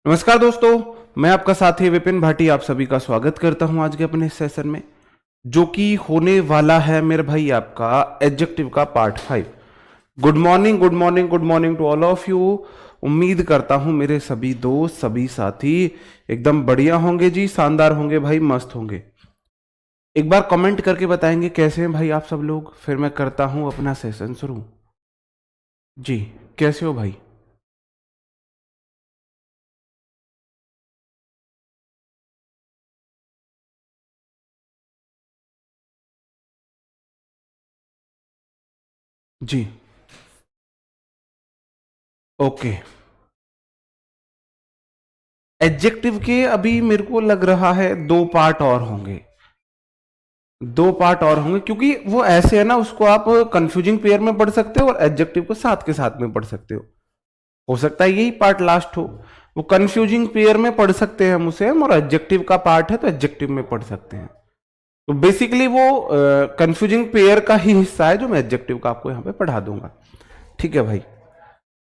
नमस्कार दोस्तों, मैं आपका साथी विपिन भाटी आप सभी का स्वागत करता हूं आज के अपने सेशन में, जो कि होने वाला है मेरे भाई आपका एडजेक्टिव का part 5। Good morning, good morning, good morning to all of you. उम्मीद करता हूं मेरे सभी दोस्त, सभी साथी एकदम बढ़िया होंगे जी, शानदार होंगे भाई, मस्त होंगे। एक बार कमेंट करके बताएंगे कैसे हैं भाई आप सब लोग, फिर मैं करता हूं अपना सेशन शुरू। जी, कैसे हो भाई? जी, ओके। एडजेक्टिव के अभी मेरे को लग रहा है दो पार्ट और होंगे, दो पार्ट और होंगे, क्योंकि वो ऐसे है ना, उसको आप कंफ्यूजिंग पेयर में पढ़ सकते हो और एडजेक्टिव को साथ के साथ में पढ़ सकते हो सकता है यही पार्ट लास्ट हो। वो कंफ्यूजिंग पेयर में पढ़ सकते हैं हम उसे, और एडजेक्टिव का पार्ट है तो एडजेक्टिव में पढ़ सकते हैं। तो बेसिकली वो कंफ्यूजिंग पेयर का ही हिस्सा है जो मैं एडजेक्टिव का आपको यहां पे पढ़ा दूंगा। ठीक है भाई।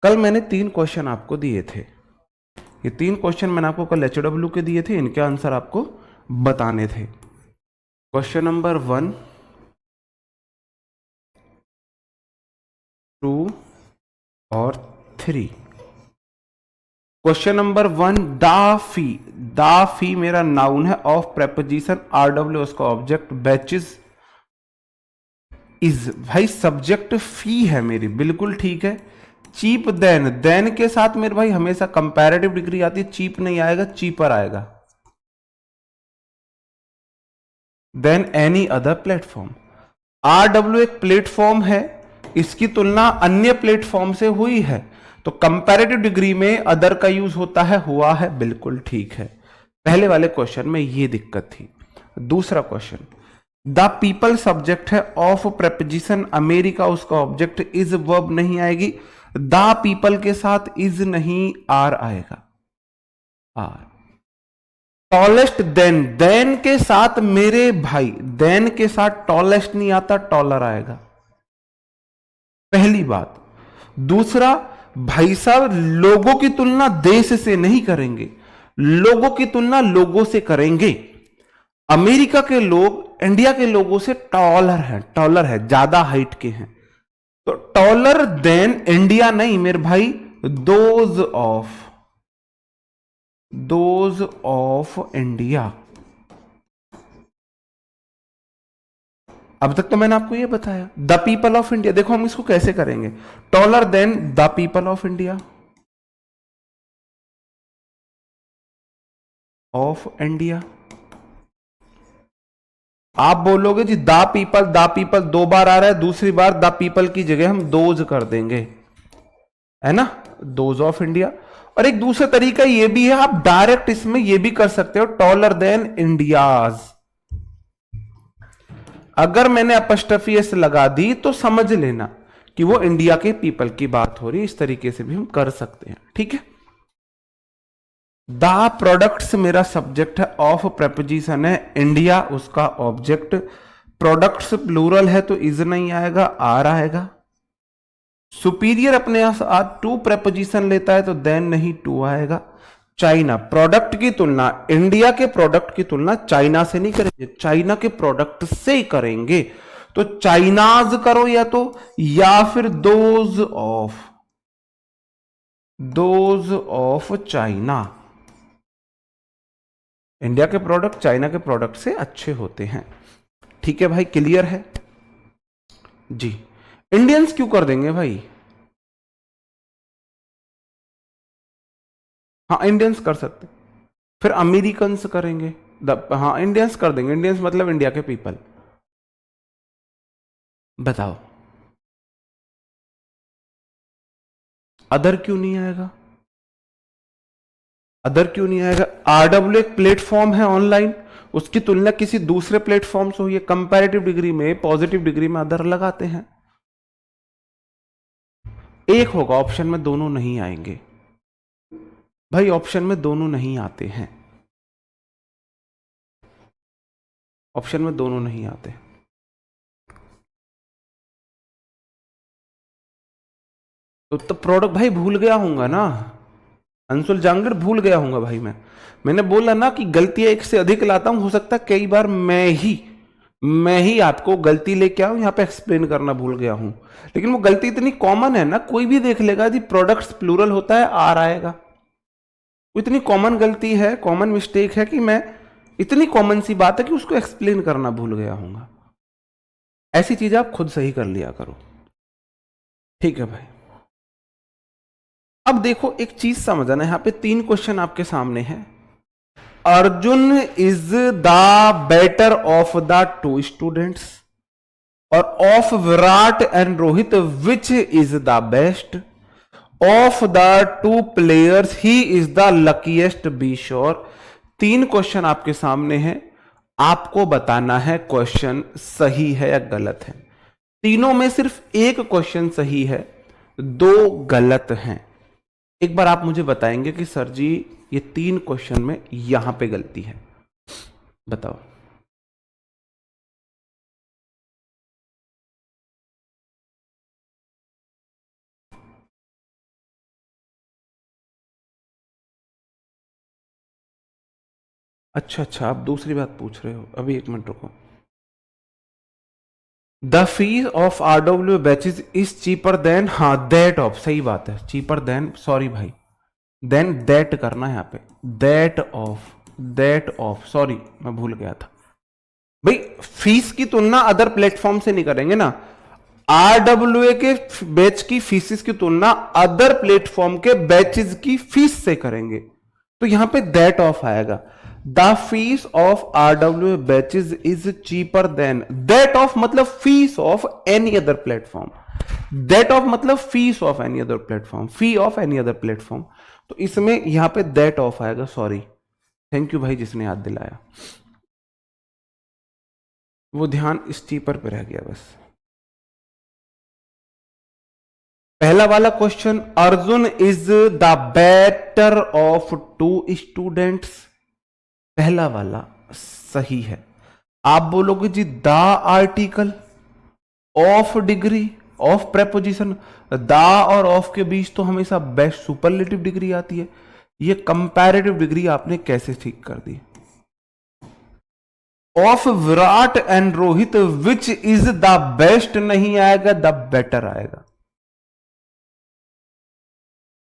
कल मैंने 3 क्वेश्चन आपको दिए थे, ये 3 क्वेश्चन मैंने आपको कल HW के दिए थे, इनके आंसर आपको बताने थे। क्वेश्चन नंबर 1, 2 और 3। Question number 1, दाफी। दाफी मेरा नाउन है ऑफ प्रेपोजिशन RW उसका ऑब्जेक्ट बैचेस इज। भाई सब्जेक्ट फी है मेरी, बिल्कुल ठीक है। चीप देन, देन के साथ मेरे भाई हमेशा कंपैरेटिव डिग्री आती है, चीप नहीं आएगा, चीपर आएगा। Than any other platform. RW एक प्लेटफॉर्म है, इसकी तुलना अन्य प्लेटफॉर्म से हुई है, तो कंपैरेटिव डिग्री में अदर का यूज होता है, हुआ है, बिल्कुल ठीक है। पहले वाले क्वेश्चन में ये दिक्कत थी। दूसरा क्वेश्चन, द पीपल सब्जेक्ट है ऑफ प्रेपोजिशन अमेरिका उसका ऑब्जेक्ट इज, वर्ब नहीं आएगी। द पीपल के साथ इज नहीं, आर आएगा, आर। टॉलेस्ट देन, देन के साथ मेरे भाई, देन के साथ टॉलेस्ट नहीं आता, टॉलर आएगा, पहली बात। दूसरा, भाई साहब लोगों की तुलना देश से नहीं करेंगे, लोगों की तुलना लोगों से करेंगे। अमेरिका के लोग इंडिया के लोगों से टॉलर है, ज्यादा हाइट के हैं, तो टॉलर देन इंडिया नहीं मेरे भाई, दोज ऑफ इंडिया। अब तक तो मैंने आपको यह बताया, द पीपल ऑफ इंडिया। देखो हम इसको कैसे करेंगे, taller than the people of India, of India. आप बोलोगे जी द पीपल 2 बार आ रहा है, दूसरी बार द पीपल की जगह हम दोज कर देंगे, है ना, दोज ऑफ इंडिया। और एक दूसरा तरीका ये भी है, आप डायरेक्ट इसमें ये भी कर सकते हो, टॉलर देन इंडियाज। अगर मैंने अपस्ट्रफी एस लगा दी तो समझ लेना कि वो इंडिया के पीपल की बात हो रही है, इस तरीके से भी हम कर सकते हैं, ठीक है। द प्रोडक्ट्स मेरा सब्जेक्ट है, ऑफ प्रेपोजिशन है इंडिया उसका ऑब्जेक्ट। प्रोडक्ट्स प्लूरल है तो इज नहीं आएगा, आर आएगा। सुपीरियर अपने साथ टू प्रेपोजिशन लेता है तो देन नहीं, टू आएगा। चाइना, प्रोडक्ट की तुलना इंडिया के प्रोडक्ट की तुलना चाइना से नहीं करेंगे, चाइना के प्रोडक्ट से ही करेंगे, तो चाइनाज करो या फिर दोज ऑफ चाइना। इंडिया के प्रोडक्ट चाइना के प्रोडक्ट से अच्छे होते हैं, ठीक है भाई, क्लियर है जी। इंडियंस क्यों कर देंगे भाई? हाँ इंडियंस कर सकते, फिर अमेरिकन्स करेंगे, हाँ इंडियंस कर देंगे, इंडियंस मतलब इंडिया के पीपल। बताओ अदर क्यों नहीं आएगा? अदर क्यों नहीं आएगा? RW एक प्लेटफॉर्म है ऑनलाइन, उसकी तुलना किसी दूसरे प्लेटफॉर्म से हुई है, कंपैरेटिव डिग्री में, पॉजिटिव डिग्री में अदर लगाते हैं। एक होगा ऑप्शन में, दोनों नहीं आएंगे भाई, ऑप्शन में दोनों नहीं आते हैं, ऑप्शन में दोनों नहीं आते। तो प्रोडक्ट भाई भूल गया हूंगा ना, अंशुल जांगड़ भूल गया हूंगा भाई मैंने बोला ना कि गलतियां एक से अधिक लाता हूं, हो सकता है कई बार मैं ही आपको गलती लेके आऊं, यहां पे एक्सप्लेन करना भूल गया हूं। लेकिन वो गलती इतनी कॉमन है ना, कोई भी देख लेगा यदि प्रोडक्ट्स प्लूरल होता है आर आएगा। वो इतनी कॉमन गलती है, कॉमन मिस्टेक है कि मैं, इतनी कॉमन सी बात है कि उसको एक्सप्लेन करना भूल गया हूंगा। ऐसी चीज आप खुद सही कर लिया करो, ठीक है भाई। अब देखो एक चीज समझना, यहां पे 3 क्वेश्चन आपके सामने हैं। Arjun is the better of the 2 students, और of Virat and Rohit which is the best, of the 2 players he is the luckiest, be sure. 3 question आपके सामने हैं, आपको बताना है क्वेश्चन सही है या गलत है। तीनों में सिर्फ एक क्वेश्चन सही है, 2 गलत हैं। एक बार आप मुझे बताएंगे कि सर जी ये 3 क्वेश्चन में यहां पे गलती है, बताओ। अच्छा, आप दूसरी बात पूछ रहे हो, अभी 1 मिनट रुको। The fees of RW batches is cheaper than, हाँ दैट ऑफ, सही बात है, चीपर देन, सॉरी भाई, देन दैट करना है यहां पे, दैट ऑफ, सॉरी मैं भूल गया था भाई। फीस की तुलना अदर प्लेटफॉर्म से नहीं करेंगे ना, आरडब्ल्यूए के बैच की फीसिस की तुलना अदर प्लेटफॉर्म के बैचेज की फीस से करेंगे, तो यहां पे दैट ऑफ आएगा। The fees of RW batches is cheaper than, that of मतलब fees of any other platform, that of मतलब fees of any other platform, fee of any other platform, तो इसमें यहां पे दैट ऑफ आएगा, sorry. Thank you भाई जिसने याद दिलाया, वो ध्यान इस चीपर पे रह गया बस। पहला वाला question, Arjun is the better of 2 students, पहला वाला सही है। आप बोलोगे जी the article, of degree, of preposition, the और ऑफ के बीच तो हमेशा बेस्ट सुपरलेटिव डिग्री आती है, ये कंपैरेटिव डिग्री आपने कैसे ठीक कर दी। Of Virat and Rohit which is the best नहीं आएगा, द बेटर आएगा,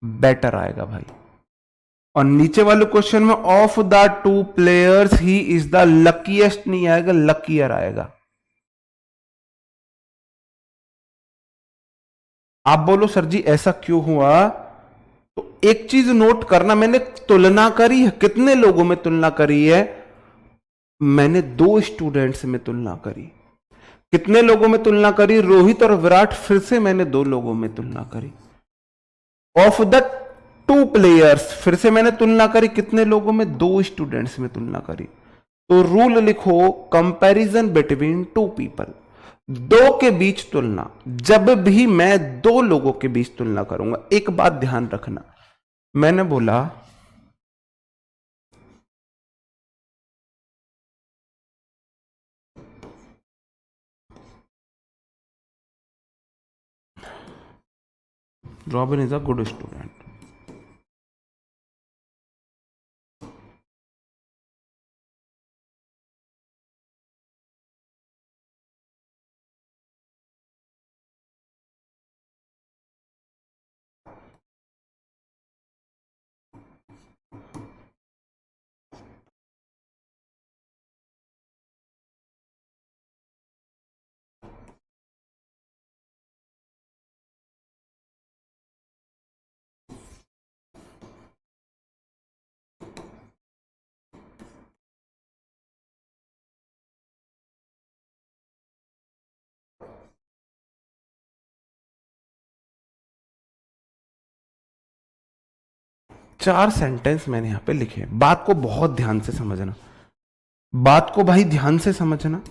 बेटर आएगा भाई। और नीचे वाले क्वेश्चन में of the 2 players he is the luckiest नहीं आएगा, लकीयर आएगा। आप बोलो सर जी ऐसा क्यों हुआ, तो एक चीज नोट करना, मैंने तुलना करी है, कितने लोगों में तुलना करी है, मैंने 2 स्टूडेंट्स में तुलना करी। कितने लोगों में तुलना करी, रोहित और विराट, फिर से मैंने 2 लोगों में तुलना करी। ऑफ द 2 प्लेयर्स, फिर से मैंने तुलना करी, कितने लोगों में, 2 स्टूडेंट्स में तुलना करी। तो रूल लिखो, कंपैरिजन बिटवीन 2 पीपल, 2 के बीच तुलना। जब भी मैं 2 लोगों के बीच तुलना करूंगा, एक बात ध्यान रखना, मैंने बोला robin is a good student, चार सेंटेंस मैंने यहां पे लिखे, बात को बहुत ध्यान से समझना, बात को भाई ध्यान से समझना।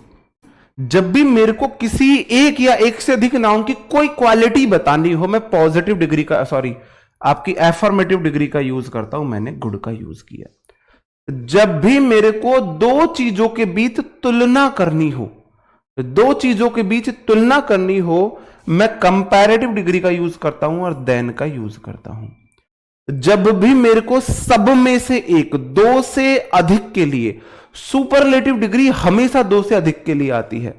जब भी मेरे को किसी एक या एक से अधिक नाउन की कोई क्वालिटी बतानी हो, मैं पॉजिटिव डिग्री का, सॉरी आपकी एफर्मेटिव डिग्री का यूज करता हूं, मैंने गुड का यूज किया। जब भी मेरे को 2 चीजों के बीच तुलना करनी हो, 2 चीजों के बीच तुलना करनी हो, मैं कंपैरेटिव डिग्री का यूज करता हूं और देन का यूज करता हूं। जब भी मेरे को सब में से एक, दो से अधिक के लिए, सुपरलेटिव डिग्री हमेशा दो से अधिक के लिए आती है।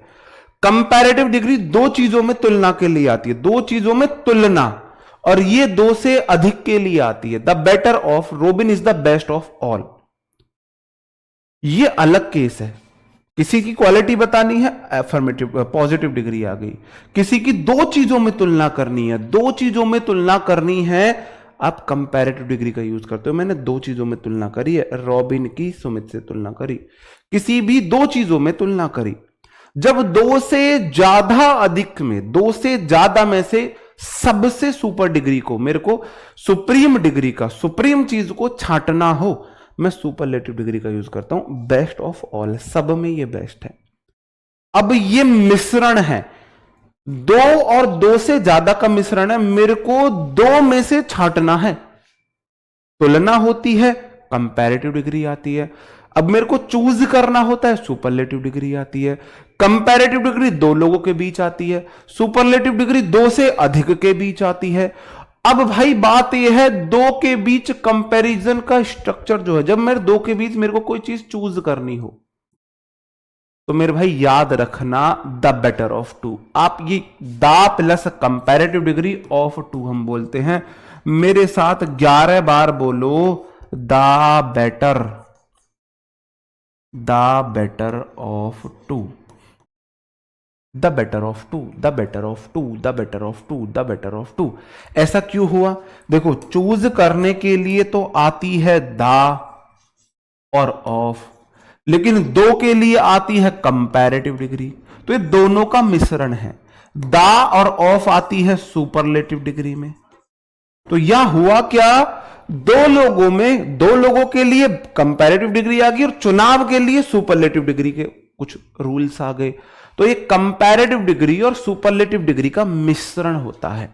कंपैरेटिव डिग्री दो चीजों में तुलना के लिए आती है, दो चीजों में तुलना, और ये दो से अधिक के लिए आती है। The better of, robin is the best of all. ये अलग केस है। किसी की क्वालिटी बतानी है, अफर्मेटिव पॉजिटिव डिग्री आ गई। किसी की दो चीजों में तुलना करनी है, दो चीजों में तुलना करनी है, आप कंपैरेटिव डिग्री का यूज करते हो। मैंने दो चीजों में तुलना करी है, रॉबिन की सुमित से तुलना करी, किसी भी दो चीजों में तुलना करी। जब दो से ज्यादा अधिक में, दो से ज्यादा में से सबसे सुपर डिग्री को, मेरे को सुप्रीम डिग्री का, सुप्रीम चीज को छांटना हो, मैं सुपरलेटिव डिग्री का यूज करता हूं। बेस्ट ऑफ ऑल, सब में ये बेस्ट है। अब ये मिश्रण है, दो और दो से ज्यादा का मिश्रण है, मेरे को दो में से छांटना है, तुलना होती है, कंपैरेटिव डिग्री आती है। अब मेरे को चूज करना होता है, सुपरलेटिव डिग्री आती है। कंपैरेटिव डिग्री दो लोगों के बीच आती है, सुपरलेटिव डिग्री दो से अधिक के बीच आती है। अब भाई बात यह है, दो के बीच कंपैरिजन का स्ट्रक्चर जो है, जब मेरे दो के बीच मेरे को कोई चीज चूज करनी हो, तो मेरे भाई याद रखना द बेटर ऑफ टू। आप ये the plus comparative degree of two हम बोलते हैं। मेरे साथ 11 बार बोलो, the better, the better of two, the better of two, the better of two, the better of two, the better of two. ऐसा क्यों हुआ? देखो, चूज करने के लिए तो आती है द और ऑफ, लेकिन दो के लिए आती है कंपैरेटिव डिग्री, तो ये दोनों का मिश्रण है। द और ऑफ आती है सुपरलेटिव डिग्री में। तो यह हुआ क्या, दो लोगों में, दो लोगों के लिए कंपैरेटिव डिग्री आ गई और चुनाव के लिए सुपरलेटिव डिग्री के कुछ रूल्स आ गए। तो ये कंपैरेटिव डिग्री और सुपरलेटिव डिग्री का मिश्रण होता है।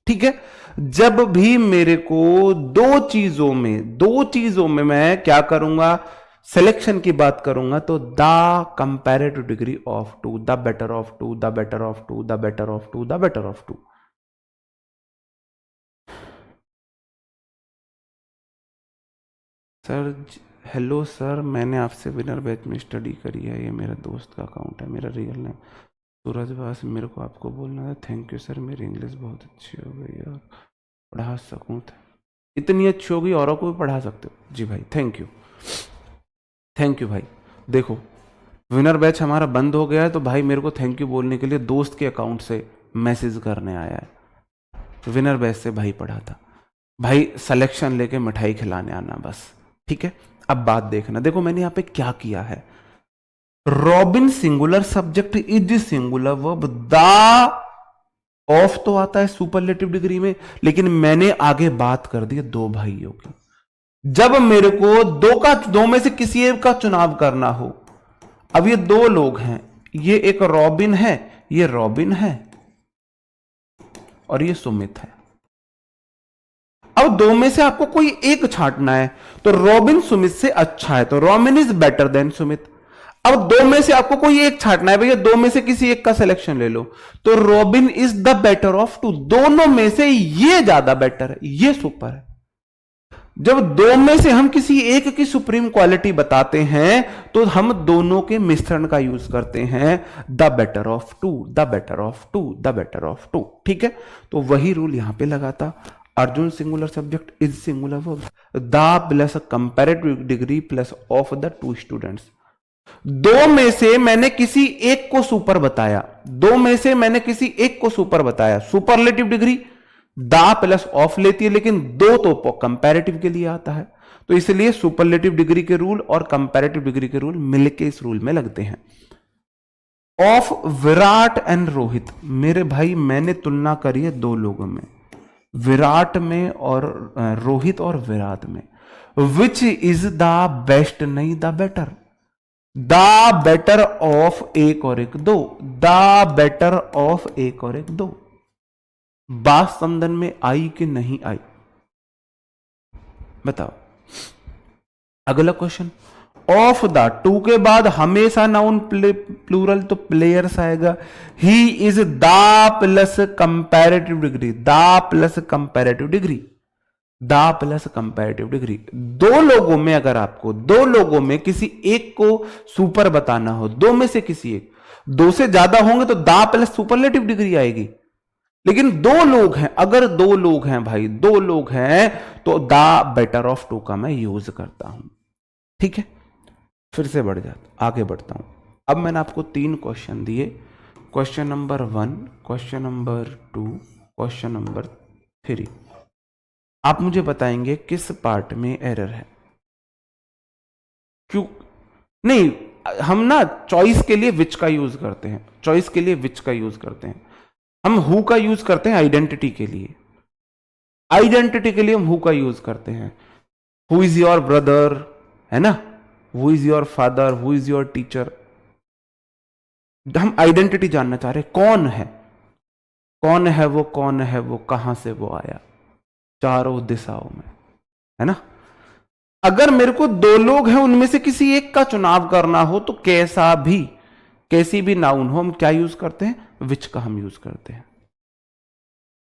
ठीक है, जब भी मेरे को दो चीजों में मैं क्या करूंगा, सिलेक्शन की बात करूंगा, तो the comparative degree of two, the better of two, the better of two, the better of two, the better of two. Sir hello sir, मैंने आपसे विनर बैच में स्टडी करी है, ये मेरा दोस्त का अकाउंट है, मेरा रियल नेम सूरजवास। मेरे को आपको बोलना है थैंक यू सर, मेरी इंग्लिश बहुत अच्छी हो गई और पढ़ा सकूँ, इतनी अच्छी होगी औरों को भी पढ़ा सकते हो। जी भाई, थैंक यू, थैंक यू भाई। देखो, विनर बैच हमारा बंद हो गया है, तो भाई मेरे को थैंक यू बोलने के लिए दोस्त के अकाउंट से मैसेज करने आया है। विनर बैच से भाई पढ़ा था, भाई सिलेक्शन लेके मिठाई खिलाने आना बस। ठीक है, अब बात देखना, देखो मैंने यहां पे क्या किया है। Robin singular subject is singular verb, the of तो आता है सुपरलेटिव डिग्री में, लेकिन मैंने आगे बात कर दी दो भाइयों की। जब मेरे को दो में से किसी एक का चुनाव करना हो, अब ये दो लोग हैं, ये एक रॉबिन है, ये रॉबिन है और ये सुमित है। अब दो में से आपको कोई एक छांटना है, तो रॉबिन सुमित से अच्छा है, तो Robin is better than Sumit. अब दो में से आपको कोई एक छांटना है, भैया दो में से किसी एक का सिलेक्शन ले लो, तो Robin is the better of two. दोनों में से ये ज्यादा बेटर है, ये सुपर है। जब दो में से हम किसी एक की सुप्रीम क्वालिटी बताते हैं, तो हम दोनों के मिश्रण का यूज करते हैं, the better of two, the better of two, the better of two. ठीक है, तो वही रूल यहां पे लगा था। Arjun singular subject is singular verb, the plus comparative degree plus of the two students. दो में से मैंने किसी एक को सुपर बताया, दो में से मैंने किसी एक को सुपर बताया, superlative degree the plus of लेती है, लेकिन दो तो कंपैरेटिव के लिए आता है, तो इसलिए सुपरलेटिव डिग्री के रूल और कंपैरेटिव डिग्री के रूल मिलके इस रूल में लगते हैं। ऑफ विराट एंड रोहित, मेरे भाई मैंने तुलना करी है दो लोगों में, विराट में और रोहित और विराट में। विच इज द बेस्ट, नहीं the better, the better of एक और एक दो, द बेटर ऑफ एक और एक दो। बात समझन में आई कि नहीं आई, बताओ। अगला क्वेश्चन, ऑफ द, टू के बाद हमेशा नाउन प्लूरल तो प्लेयर्स आएगा। ही is the plus comparative degree, the plus comparative degree. दा प्लस कंपैरेटिव डिग्री। दो लोगों में, अगर आपको दो लोगों में किसी एक को सुपर बताना हो, दो में से किसी एक, दो से ज्यादा होंगे तो दा प्लस सुपरलेटिव डिग्री आएगी। लेकिन दो लोग हैं, अगर दो लोग हैं भाई, दो लोग हैं, तो दा बेटर ऑफ टू का मैं यूज करता हूं। ठीक है, फिर से बढ़ जाता, आगे बढ़ता हूं। अब मैंने आपको 3 क्वेश्चन दिए, question number 1, question number 2, question number 3। आप मुझे बताएंगे किस पार्ट में एरर है। क्यों नहीं, हम ना चॉइस के लिए विच का यूज करते हैं, चॉइस के लिए विच का यूज करते हैं। हम हु का यूज करते हैं आइडेंटिटी के लिए, आइडेंटिटी के लिए हम हु का यूज करते हैं। हु इज योर ब्रदर, है ना, who is your father, who is your teacher. हम आइडेंटिटी जानना चाह रहे हैं, कौन है, कौन है वो, कौन है वो, कहां से वो आया, चारों दिशाओं में, है ना। अगर मेरे को दो लोग हैं, उनमें से किसी एक का चुनाव करना हो, तो कैसा भी, कैसी भी नाउन हो, हम क्या यूज करते हैं, विच का हम यूज करते हैं।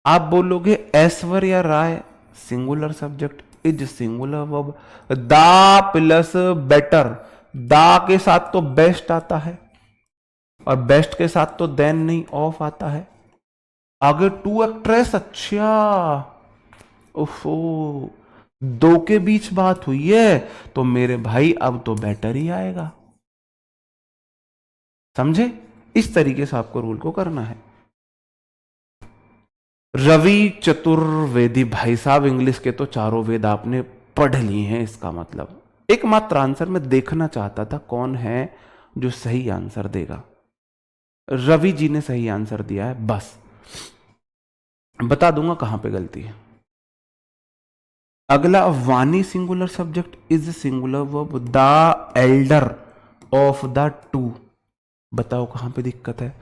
आप बोलोगे Aishwarya Rai singular subject is singular verb, the plus better, the के साथ तो बेस्ट आता है और बेस्ट के साथ तो देन नहीं, ऑफ आता है। आगे टू एक्ट्रेस, अच्छा ओफो, दो के बीच बात हुई है तो मेरे भाई अब तो बेटर ही आएगा। समझे, इस तरीके से आपको रूल को करना है। रवि चतुर्वेदी, भाई साहब इंग्लिश के तो चारों वेद आपने पढ़ लिए हैं, इसका मतलब एकमात्र आंसर मैं देखना चाहता था कौन है जो सही आंसर देगा। रवि जी ने सही आंसर दिया है, बस बता दूंगा कहां पे गलती है। अगला, Vani singular subject is singular verb, the elder of the two, बताओ कहां पे दिक्कत है।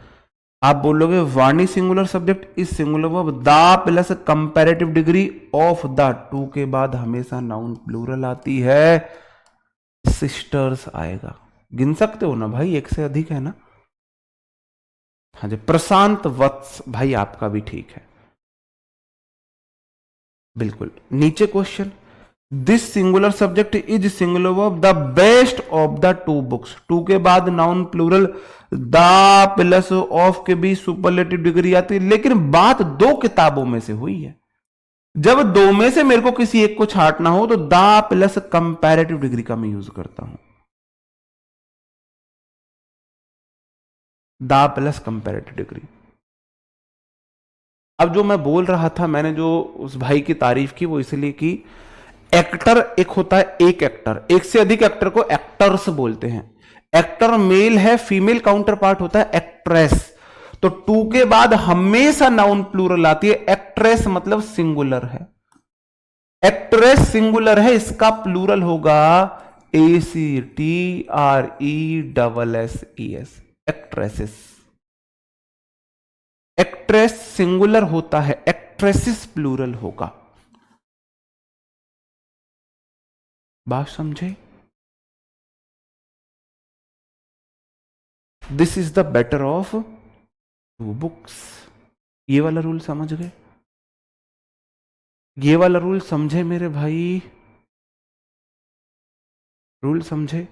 आप बोलोगे Vani singular subject is singular verb, the plus comparative degree of the two के बाद हमेशा नाउन प्लूरल आती है, सिस्टर्स आएगा। गिन सकते हो ना भाई, एक से अधिक है ना। हाँ जी, प्रशांत वत्स भाई आपका भी ठीक है, बिल्कुल। नीचे question, this singular subject is singular verb, the best of the two books, two के बाद noun plural, the plus of के भी सुपरलेटिव डिग्री आती है। लेकिन बात दो किताबों में से हुई है, जब दो में से मेरे को किसी एक को छांटना हो तो द प्लस कंपैरेटिव डिग्री का मैं यूज करता हूं, द प्लस कंपैरेटिव डिग्री। अब जो मैं बोल रहा था, मैंने जो उस भाई की तारीफ की वो इसलिए की, एक्टर एक होता है, एक एक्टर, एक से अधिक एक्टर को एक्टर्स बोलते हैं। एक्टर मेल है, फीमेल काउंटर पार्ट होता है एक्ट्रेस। तो टू के बाद हमेशा नाउन प्लूरल आती है, एक्ट्रेस मतलब सिंगुलर है, एक्ट्रेस सिंगुलर है, इसका प्लूरल होगा ACTRESSES, एक्ट्रेसेस। एक्ट्रेस सिंगुलर होता है, एक्ट्रेसेस प्लूरल होगा। बात समझे। This is the better of two books. ये वाला रूल समझ गए, ये वाला रूल समझे मेरे भाई, रूल समझे।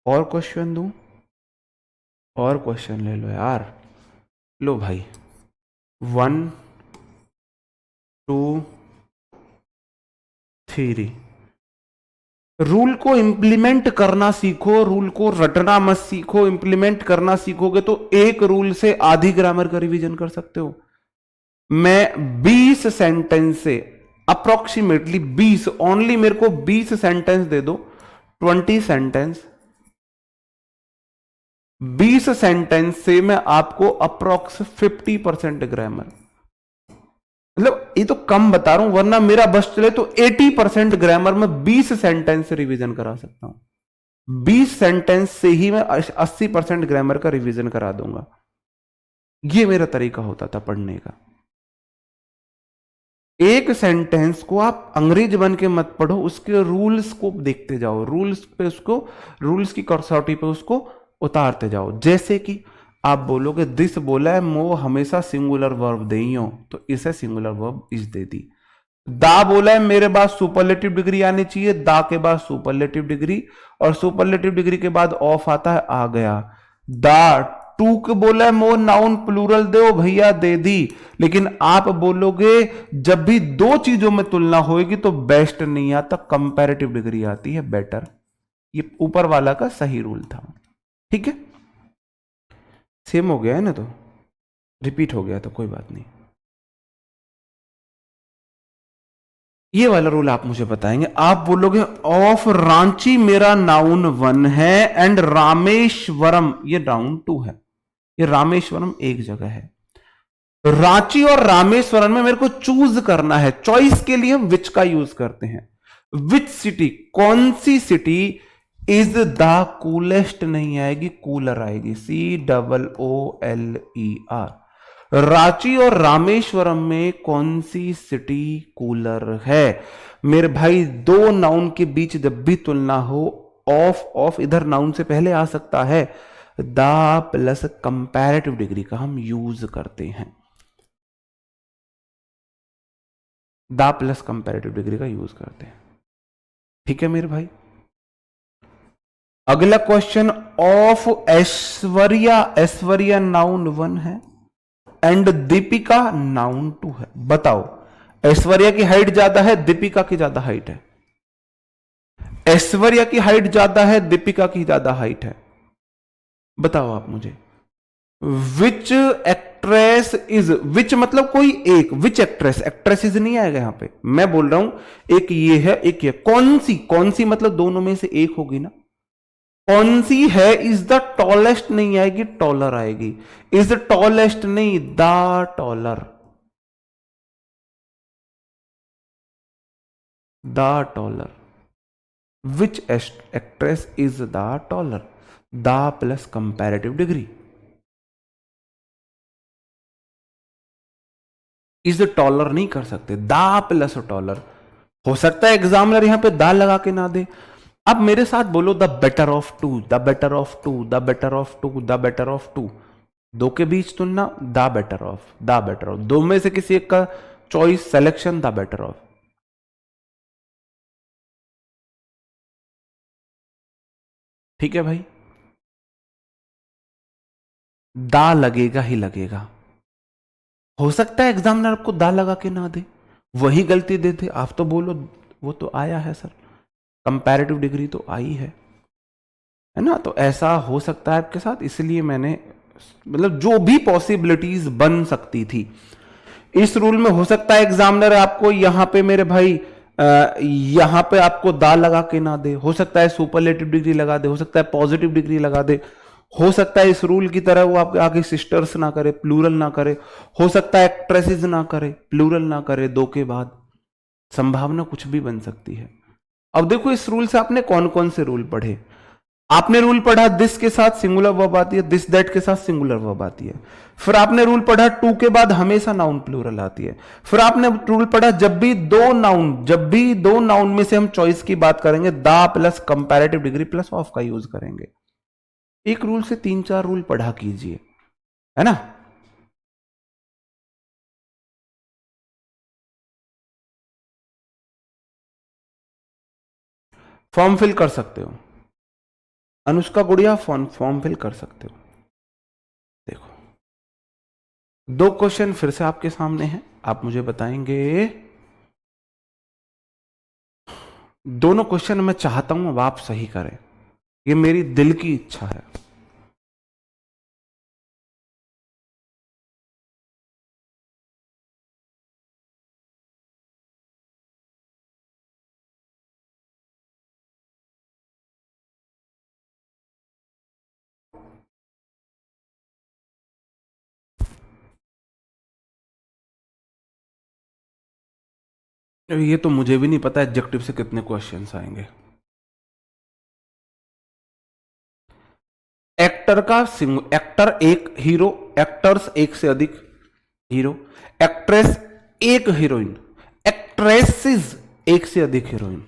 और क्वेश्चन दूं, और क्वेश्चन ले लो यार, लो भाई, 1 2 3। रूल को इंप्लीमेंट करना सीखो, रूल को रटना मत सीखो, इंप्लीमेंट करना सीखोगे तो एक रूल से आधी ग्रामर का रिवीजन कर सकते हो। मैं 20 सेंटेंस से अप्रोक्सीमेटली 20, ओनली मेरे को 20 सेंटेंस दे दो, 20 सेंटेंस, 20 सेंटेंस से मैं आपको अप्रोक्स 50% ग्रामर, मतलब ये तो कम बता रहा हूं, वरना मेरा बस चले तो 80% ग्रामर में 20 सेंटेंस से रिवीजन करा सकता हूं। 20 सेंटेंस से ही मैं 80% ग्रामर का रिवीजन करा दूंगा। ये मेरा तरीका होता था पढ़ने का। एक सेंटेंस को आप अंग्रेज बन के मत पढ़ो, उसके रूल्स को देखते जाओ, रूल्स पे उसको, रूल्स की कसौटी पे उसको उतारते जाओ। जैसे कि आप बोलोगे दिस बोला है, मो हमेशा सिंगुलर वर्ब दे हो, तो इसे सिंगुलर वर्ब इज दे दी। दा बोला है मेरे बाद सुपरलेटिव डिग्री आनी चाहिए, दा के बाद सुपरलेटिव डिग्री, और सुपरलेटिव डिग्री के बाद ऑफ आता है, आ गया। दा टू के बोला है मोर नाउन प्लूरल दो भैया, दे दी। लेकिन आप बोलोगे जब भी दो चीजों में तुलना होगी तो बेस्ट नहीं आता, कंपैरेटिव डिग्री आती है, बेटर। ये ऊपर वाला का सही रूल था। ठीक है, सेम हो गया है ना, तो रिपीट हो गया तो कोई बात नहीं। ये वाला रूल आप मुझे बताएंगे। आप बोलोगे ऑफ रांची मेरा नाउन 1 है एंड रामेश्वरम ये नाउन 2 है। ये रामेश्वरम एक जगह है। रांची और रामेश्वरम में मेरे को चूज करना है। चॉइस के लिए हम विच का यूज करते हैं। विच सिटी, कौन सी सिटी इज द कूलेस्ट नहीं आएगी, कूलर आएगी, COOLER। रांची और रामेश्वरम में कौन सी सिटी कूलर है? मेरे भाई दो नाउन के बीच जब भी तुलना हो, ऑफ ऑफ इधर नाउन से पहले आ सकता है, द प्लस कंपैरेटिव डिग्री का हम यूज करते हैं। द प्लस कंपैरेटिव डिग्री का यूज करते हैं। ठीक है मेरे भाई। अगला question, of Aishwarya, Aishwarya noun 1 है एंड दीपिका नाउन 2 है। बताओ ऐश्वर्या की हाइट ज्यादा है, दीपिका की ज्यादा हाइट है? ऐश्वर्या की हाइट ज्यादा है, दीपिका की ज्यादा हाइट है? बताओ आप मुझे। विच एक्ट्रेस इज, विच मतलब कोई एक, विच एक्ट्रेस, एक्ट्रेस इज नहीं आएगा यहां पे, मैं बोल रहा हूं एक ये है एक ये, कौन सी, कौन सी मतलब दोनों में से एक होगी ना। कौन सी है इज द टॉलेस्ट नहीं आएगी, टॉलर आएगी। इज टॉलेस्ट नहीं, the taller, the taller. Which actress is the taller, the plus comparative degree. Is taller नहीं कर सकते, द प्लस टॉलर। हो सकता है एग्जामिनर यहां पे द लगा के ना दे। अब मेरे साथ बोलो the better of two, the better of two, the better of two, the better of two. दो के बीच तुलना, the better of, the better of. दो में से किसी एक का choice selection, the better of. ठीक है भाई, दा लगेगा ही लगेगा। हो सकता है एग्जामिनर आपको दा लगा के ना दे, वही गलती दे दे, आप तो बोलो वो तो आया है सर, कंपैरेटिव डिग्री तो आई है ना। तो ऐसा हो सकता है आपके साथ, इसलिए मैंने मतलब जो भी पॉसिबिलिटीज बन सकती थी इस रूल में। हो सकता है एग्जामिनर आपको यहां पे मेरे भाई यहां पे आपको दा लगा के ना दे, हो सकता है सुपरलेटिव डिग्री लगा दे, हो सकता है पॉजिटिव डिग्री लगा दे, हो सकता है इस रूल की तरह वो आपके आगे सिस्टर्स ना करे, प्लूरल ना करे, हो सकता है एक्ट्रेसेस ना करे, प्लूरल ना करे दो के बाद। संभावना कुछ भी बन सकती है। अब देखो इस रूल से आपने कौन कौन से रूल पढ़े। आपने रूल पढ़ा दिस के साथ सिंगुलर वर्ब आती है, दिस दैट के साथ सिंगुलर वर्ब आती है। फिर आपने रूल पढ़ा टू के बाद हमेशा नाउन प्लूरल आती है। फिर आपने रूल पढ़ा जब भी दो नाउन में से हम चॉइस की बात करेंगे, दा plus comparative degree plus of का यूज करेंगे। एक रूल से 3-4 रूल पढ़ा कीजिए, है ना। फॉर्म फिल कर सकते हो अनुष्का गुड़िया, फॉर्म फिल कर सकते हो। देखो दो क्वेश्चन फिर से आपके सामने हैं, आप मुझे बताएंगे। दोनों क्वेश्चन मैं चाहता हूं अब आप सही करें, ये मेरी दिल की इच्छा है। ये तो मुझे भी नहीं पता एडजेक्टिव से कितने क्वेश्चंस आएंगे। एक्टर का एक्टर एक हीरो, एक्टर्स एक से अधिक हीरो, एक्ट्रेस एक हीरोइन, एक्ट्रेसेस एक से अधिक हीरोइन।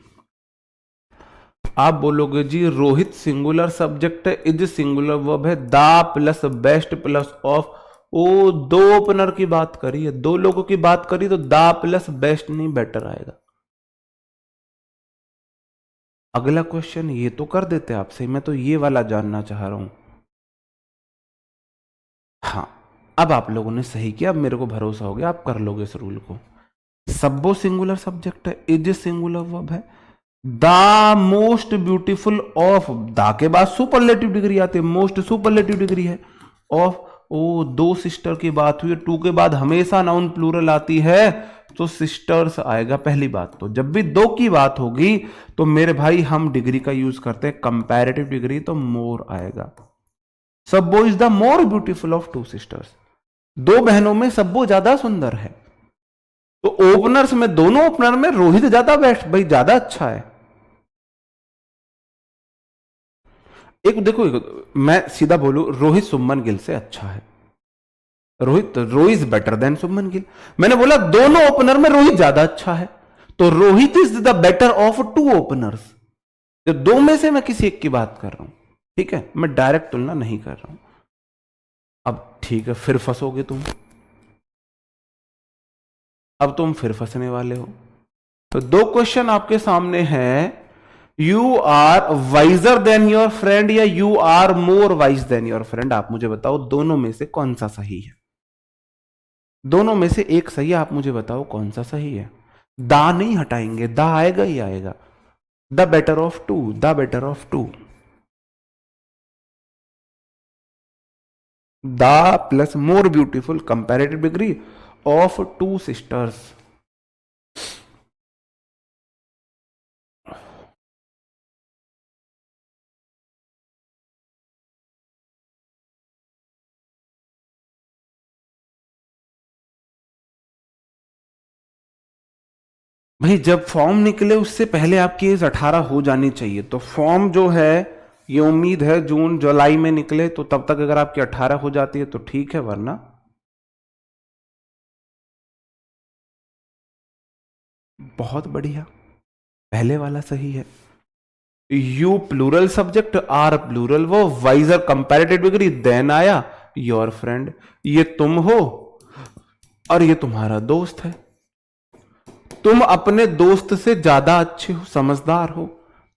आप बोलोगे जी रोहित सिंगुलर सब्जेक्ट है, इज सिंगुलर वर्ब है, the plus best plus of ओ दो ओपनर की बात करी है, दो लोगों की बात करी तो दा प्लस बेस्ट नहीं बेटर आएगा। अगला क्वेश्चन ये तो कर देते आपसे, मैं तो ये वाला जानना चाह रहा हूं। हाँ, अब आप लोगों ने सही किया, अब मेरे को भरोसा हो गया आप कर लोगे इस रूल को। सब्बो सिंगुलर सब्जेक्ट है, इज सिंगुलर वर्ब है। द मोस्ट ब्यूटीफुल ऑफ, दा के बाद सुपरलेटिव डिग्री आती है, मोस्ट सुपरलेटिव डिग्री है ऑफ। ओ दो सिस्टर की बात हुई, टू के बाद हमेशा नाउन प्लूरल आती है तो सिस्टर्स आएगा पहली बात। तो जब भी दो की बात होगी तो मेरे भाई हम डिग्री का यूज करते हैं कंपैरेटिव डिग्री, तो मोर आएगा। सब्बो is the more beautiful of two sisters, दो बहनों में सब्बो ज्यादा सुंदर है। तो ओपनर्स में, दोनों ओपनर में रोहित ज्यादा बेस्ट, भाई ज्यादा अच्छा है। एक देखो, मैं सीधा बोलूं, रोहित सुमन गिल से अच्छा है। रोहित इज बेटर देन सुमन गिल। मैंने बोला दोनों ओपनर में रोहित ज्यादा अच्छा है, तो Rohit is the better of two openers. तो दो में से मैं किसी एक की बात कर रहा हूं, ठीक है, मैं डायरेक्ट तुलना नहीं कर रहा हूं। अब ठीक है, फिर फंसोगे तुम, अब तुम फिर फंसने वाले हो। तो दो क्वेश्चन आपके सामने हैं, you are wiser than your friend या you are more wise than your friend. आप मुझे बताओ दोनों में से कौन सा सही है, दोनों में से एक सही है, आप मुझे बताओ कौन सा सही है। दा नहीं हटाएंगे, दा आएगा ही आएगा। The better of two, the better of two, the plus more beautiful comparative degree of two sisters. भाई जब फॉर्म निकले उससे पहले आपकी एज 18 हो जानी चाहिए। तो फॉर्म जो है, ये उम्मीद है जून जुलाई में निकले, तो तब तक अगर आपकी 18 हो जाती है तो ठीक है, वरना बहुत बढ़िया, पहले वाला सही है। You plural subject, are plural वो, वाइजर कंपैरेटिव डिग्री, देन आया योर फ्रेंड। ये तुम हो और ये तुम्हारा दोस्त है, तुम अपने दोस्त से ज्यादा अच्छे हो, समझदार हो,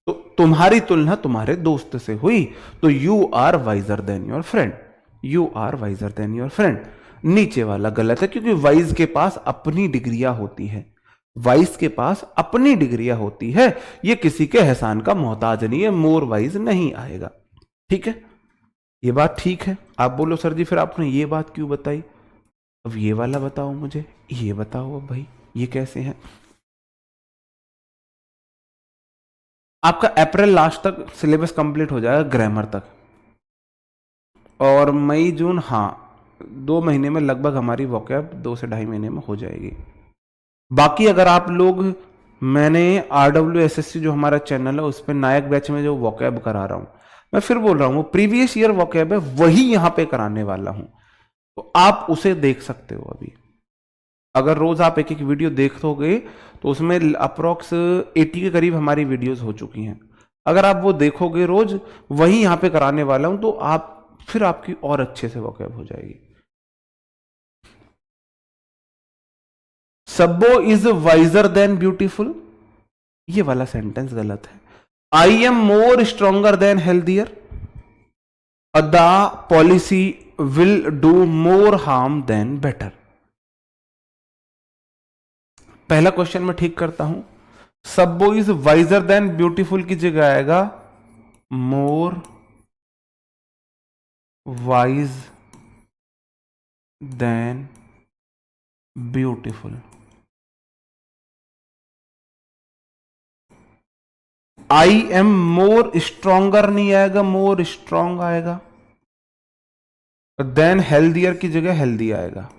तो तुम्हारी तुलना तुम्हारे दोस्त से हुई, तो you are wiser than your friend, you are wiser than your friend. नीचे वाला गलत है, क्योंकि वाइज के पास अपनी डिग्रियां होती है, वाइज के पास अपनी डिग्रियां होती है, ये किसी के एहसान का मोहताज नहीं है, मोर वाइज नहीं आएगा। ठीक है, ये बात ठीक है। आप बोलो सर जी फिर आपने ये बात क्यों बताई, अब ये वाला बताओ मुझे, ये बताओ अब भाई ये कैसे है। आपका अप्रैल लास्ट तक सिलेबस कंप्लीट हो जाएगा ग्रामर तक, और मई जून, हाँ 2 महीने में लगभग हमारी वोकैब 2 से ढाई महीने में हो जाएगी। बाकी अगर आप लोग, मैंने RWSSC जो हमारा चैनल है उस पर नायक बैच में जो वोकैब करा रहा हूं, मैं फिर बोल रहा हूं वो प्रीवियस ईयर वोकैब है, वही यहां पे कराने वाला हूं, तो आप उसे देख सकते हो। अभी अगर रोज आप एक एक वीडियो देखोगे तो उसमें अप्रोक्स 80 के करीब हमारी वीडियोस हो चुकी हैं। अगर आप वो देखोगे रोज, वही यहां पे कराने वाला हूं, तो आप फिर आपकी और अच्छे से वोकैब हो जाएगी। सब्बो इज वाइजर देन ब्यूटीफुल, ये वाला सेंटेंस गलत है। आई am more stronger then healthier, the policy will do more harm than better. पहला क्वेश्चन मैं ठीक करता हूं, सब्बो इज वाइजर देन ब्यूटीफुल की जगह आएगा more wise than beautiful. I am more stronger नहीं आएगा, मोर स्ट्रोंग आएगा। देन हेल्दियर की जगह हेल्दी आएगा।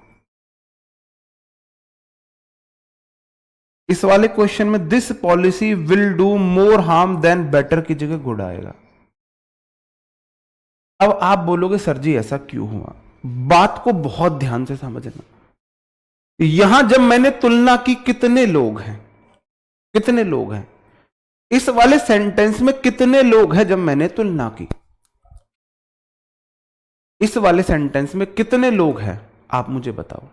इस वाले क्वेश्चन में this policy will do more harm than better की जगह गुड आएगा। अब आप बोलोगे सर जी ऐसा क्यों हुआ, बात को बहुत ध्यान से समझना। यहां जब मैंने तुलना की, कितने लोग हैं, कितने लोग हैं इस वाले सेंटेंस में, कितने लोग हैं जब मैंने तुलना की, इस वाले सेंटेंस में कितने लोग हैं, आप मुझे बताओ।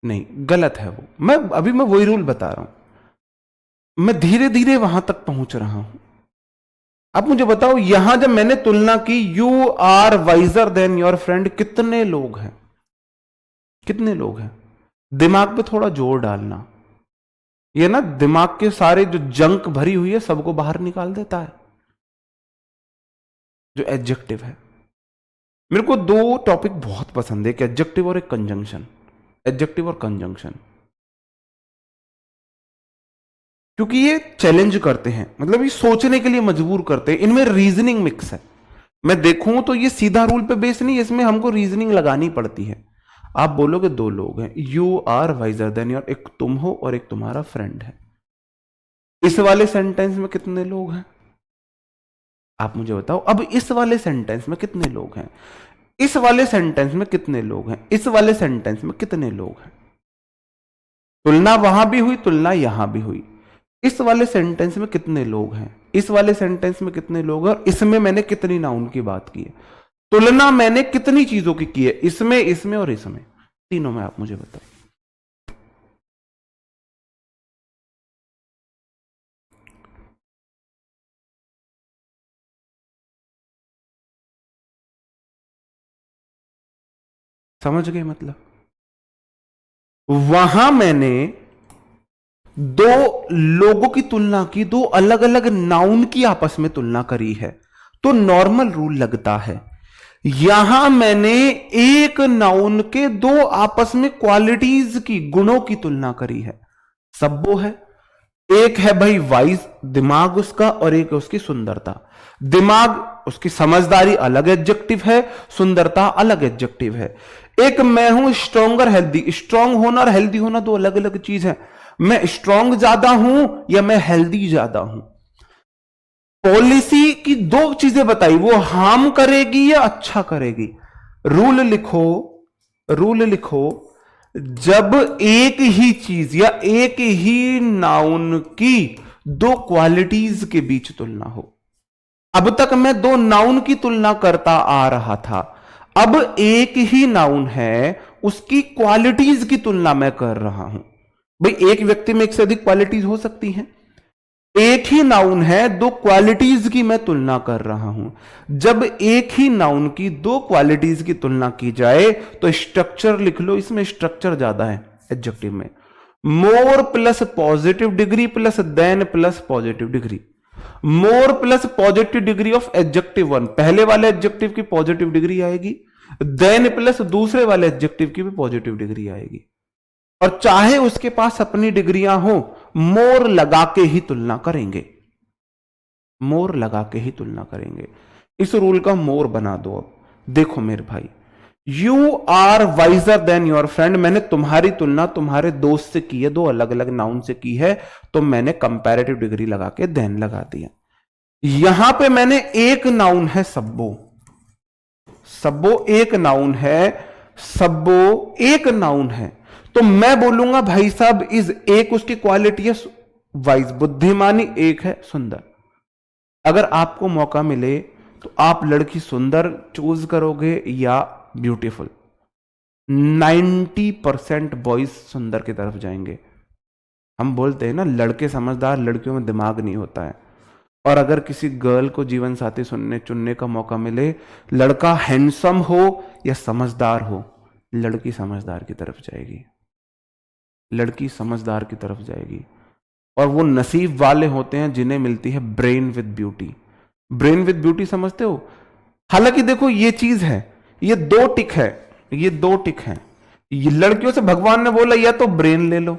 नहीं, गलत है वो। मैं वही रूल बता रहा हूं, मैं धीरे धीरे वहां तक पहुंच रहा हूं। आप मुझे बताओ, यहां जब मैंने तुलना की, you are wiser than your friend, कितने लोग हैं? कितने लोग हैं? दिमाग पे थोड़ा जोर डालना। ये ना दिमाग के सारे जो जंक भरी हुई है सबको बाहर निकाल देता है, जो एडजेक्टिव है। मेरे को दो टॉपिक बहुत पसंद है, एक एडजेक्टिव और एक कंजंक्शन। एडजेक्टिव और कंजंक्शन, क्योंकि ये चैलेंज करते हैं, मतलब ये सोचने के लिए मजबूर करते हैं। इनमें रीजनिंग मिक्स है। मैं देखूं तो ये सीधा रूल पे बेस नहीं है, इसमें हमको रीजनिंग लगानी पड़ती है। आप बोलोगे दो लोग हैं, you are wiser than your, एक तुम हो और एक तुम्हारा फ्रेंड है। इस वाले सेंटेंस में कितने लोग हैं? आप मुझे बताओ। अब इस वाले सेंटेंस में कितने लोग हैं? इस वाले सेंटेंस में कितने लोग हैं? इस वाले सेंटेंस में कितने लोग हैं? तुलना वहां भी हुई, तुलना यहां भी हुई। इस वाले सेंटेंस में कितने लोग हैं? इस वाले सेंटेंस में कितने लोग हैं? और इसमें मैंने कितनी नाउन की बात की है? तुलना मैंने कितनी चीजों की है? इसमें, इसमें और इसमें, तीनों में। आप मुझे बताओ। समझ गए मतलब? वहां मैंने दो लोगों की तुलना की, दो अलग अलग नाउन की आपस में तुलना करी है, तो नॉर्मल रूल लगता है। यहां मैंने एक नाउन के दो आपस में क्वालिटीज की, गुणों की तुलना करी है। सब्बो है, एक है भाई वाइज, दिमाग उसका, और एक है उसकी सुंदरता। दिमाग, उसकी समझदारी अलग एडजेक्टिव है, सुंदरता अलग एडजेक्टिव है। एक मैं हूं स्ट्रॉन्गर हेल्दी, स्ट्रांग होना और हेल्दी होना दो अलग अलग चीज है। मैं स्ट्रांग ज्यादा हूं या मैं हेल्दी ज्यादा हूं? पॉलिसी की दो चीजें बताई, वो हार्म करेगी या अच्छा करेगी। रूल लिखो, रूल लिखो, जब एक ही चीज या एक ही नाउन की दो क्वालिटीज के बीच तुलना हो। अब तक मैं दो नाउन की तुलना करता आ रहा था, अब एक ही नाउन है, उसकी क्वालिटीज की तुलना मैं कर रहा हूं। भाई एक व्यक्ति में एक से अधिक क्वालिटीज हो सकती हैं, एक ही नाउन है, दो क्वालिटीज की मैं तुलना कर रहा हूं। जब एक ही नाउन की दो क्वालिटीज की तुलना की जाए तो स्ट्रक्चर लिख लो, इसमें स्ट्रक्चर ज्यादा है एडजेक्टिव में। More plus positive degree plus than plus positive degree. More plus positive degree of adjective one, पहले वाले एडजेक्टिव की पॉजिटिव डिग्री आएगी, देन प्लस दूसरे वाले एडजेक्टिव की भी पॉजिटिव डिग्री आएगी। और चाहे उसके पास अपनी डिग्रियां हो, मोर लगा के ही तुलना करेंगे, मोर लगा के ही तुलना करेंगे। इस रूल का मोर बना दो। अब देखो मेरे भाई, you are wiser than your friend, मैंने तुम्हारी तुलना तुम्हारे दोस्त से की है, दो अलग अलग नाउन से की है, तो मैंने कंपैरेटिव डिग्री लगा के देन लगा दिया। यहां पे मैंने एक नाउन है सब्बो, सब्बो एक नाउन है, सब्बो एक नाउन है, तो मैं बोलूंगा भाई साहब इज, एक उसकी क्वालिटी है वाइज, बुद्धिमानी, एक है सुंदर। अगर आपको मौका मिले तो आप लड़की सुंदर चूज करोगे या ब्यूटीफुल? 90% बॉयज सुंदर की तरफ जाएंगे। हम बोलते हैं ना लड़के समझदार, लड़कियों में दिमाग नहीं होता है। और अगर किसी गर्ल को जीवन साथी चुनने का मौका मिले, लड़का हैंडसम हो या समझदार हो, लड़की समझदार की तरफ जाएगी, लड़की समझदार की तरफ जाएगी। और वो नसीब वाले होते हैं जिन्हें मिलती है brain with beauty. Brain with beauty समझते हो? हालांकि देखो ये चीज है, ये दो टिक है, ये दो टिक है। ये लड़कियों से भगवान ने बोला या तो ब्रेन ले लो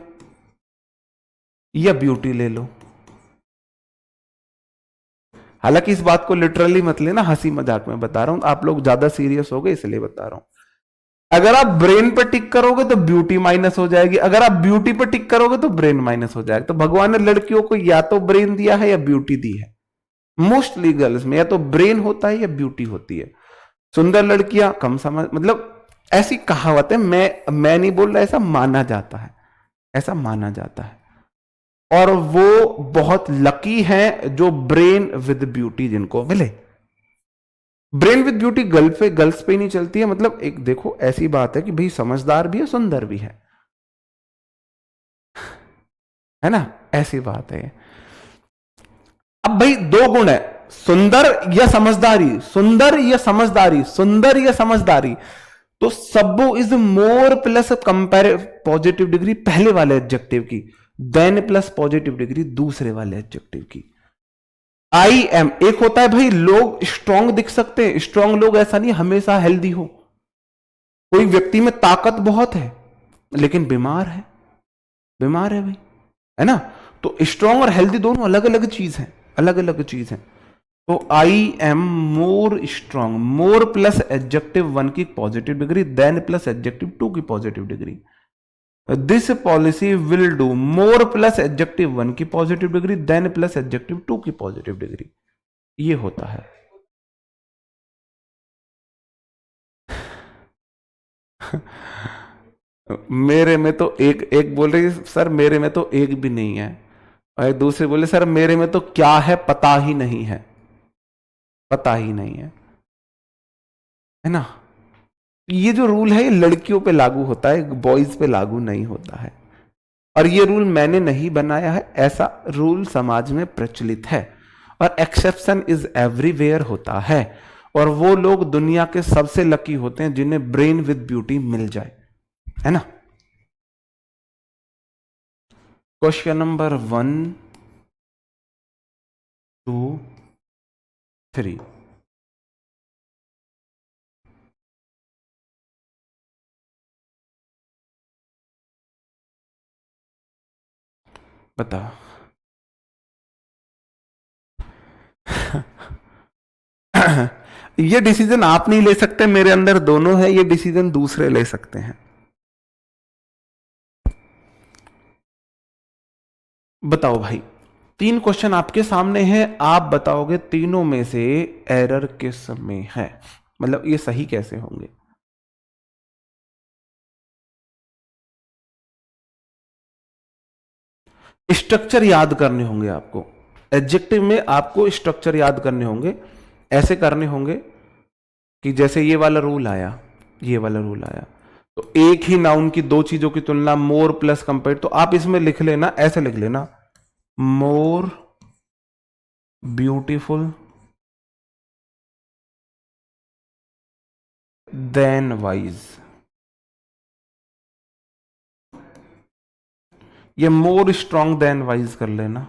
या ब्यूटी ले लो। हालांकि इस बात को लिटरली मत लेना, हंसी मजाक में बता रहा हूं, आप लोग ज्यादा सीरियस हो गए इसलिए बता रहा हूं। अगर आप ब्रेन पे टिक करोगे तो ब्यूटी माइनस हो जाएगी, अगर आप ब्यूटी पे टिक करोगे तो ब्रेन माइनस हो जाएगा। तो भगवान ने लड़कियों को या तो ब्रेन दिया है या ब्यूटी दी है। मोस्टली गर्ल्स में या तो ब्रेन होता है या ब्यूटी होती है। सुंदर लड़कियां कम समझ, मतलब ऐसी कहावत है, मैं नहीं बोल रहा, ऐसा माना जाता है, ऐसा माना जाता है। और वो बहुत लकी हैं जो ब्रेन विद ब्यूटी जिनको मिले। ब्रेन विद ब्यूटी गर्ल्स पे ही नहीं चलती है, मतलब एक देखो ऐसी बात है कि भाई समझदार भी है सुंदर भी है ना, ऐसी बात है। अब भाई दो गुण है, सुंदर या समझदारी, सुंदर या समझदारी, सुंदर या समझदारी, तो सब्बो is more plus compare positive degree पहले वाले एडजेक्टिव की, देन प्लस पॉजिटिव डिग्री दूसरे वाले एडजेक्टिव की। आई एम एक होता है भाई लोग स्ट्रांग दिख सकते हैं, स्ट्रांग लोग ऐसा नहीं हमेशा हेल्दी हो, कोई व्यक्ति में ताकत बहुत है लेकिन बीमार है, बीमार है भाई, है ना। तो स्ट्रांग और हेल्दी दोनों अलग अलग चीज है, अलग अलग चीज है। तो I am more strong, more plus adjective one की positive degree, than plus adjective two की positive degree. This policy will do, more plus adjective one की positive degree, than plus adjective two की पॉजिटिव डिग्री, ये होता है। मेरे में तो एक एक बोल रही है सर मेरे में तो एक भी नहीं है, और दूसरे बोले सर मेरे में तो क्या है पता ही नहीं है, पता ही नहीं है ना। ये जो रूल है ये लड़कियों पे लागू होता है, बॉयज पे लागू नहीं होता है, और ये रूल मैंने नहीं बनाया है, ऐसा रूल समाज में प्रचलित है, और एक्सेप्शन इज एवरीवेयर होता है, और वो लोग दुनिया के सबसे लकी होते हैं जिन्हें ब्रेन विद ब्यूटी मिल जाए, है ना। क्वेश्चन नंबर 1 2 3, बताओ। ये डिसीजन आप नहीं ले सकते, मेरे अंदर दोनों है, ये डिसीजन दूसरे ले सकते हैं। बताओ भाई, 3 क्वेश्चन आपके सामने हैं, आप बताओगे तीनों में से एरर किस में है, मतलब ये सही कैसे होंगे। स्ट्रक्चर याद करने होंगे आपको, एडजेक्टिव में आपको स्ट्रक्चर याद करने होंगे, ऐसे करने होंगे कि जैसे ये वाला रूल आया, ये वाला रूल आया, तो एक ही नाउन की दो चीजों की तुलना, मोर प्लस कंपेयर, तो आप इसमें लिख लेना, ऐसे लिख लेना, मोर ब्यूटीफुल देन वाइज। ये मोर स्ट्रांग देन वाइज कर लेना,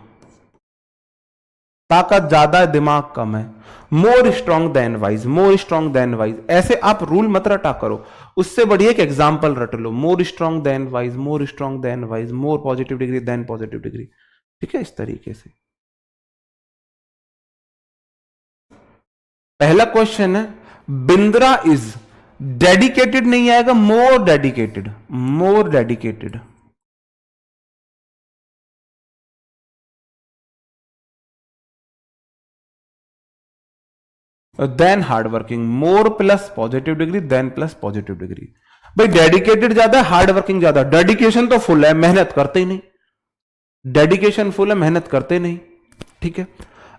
ताकत ज्यादा है दिमाग कम है, more strong than wise, more strong than wise, ऐसे आप रूल मत रटा करो, उससे बढ़िया एक एग्जांपल रट लो, more strong than wise, more strong than wise, more positive degree than positive degree, ठीक है, इस तरीके से। पहला क्वेश्चन है, बिंद्रा इज डेडिकेटेड नहीं आएगा, more dedicated, more dedicated, than hard working, more plus positive degree than plus positive degree. भाई डेडिकेटेड ज्यादा है, हार्ड वर्किंग ज्यादा, डेडिकेशन तो फुल है, मेहनत करते ही नहीं, डेडिकेशन फुल है, मेहनत करते नहीं, ठीक है।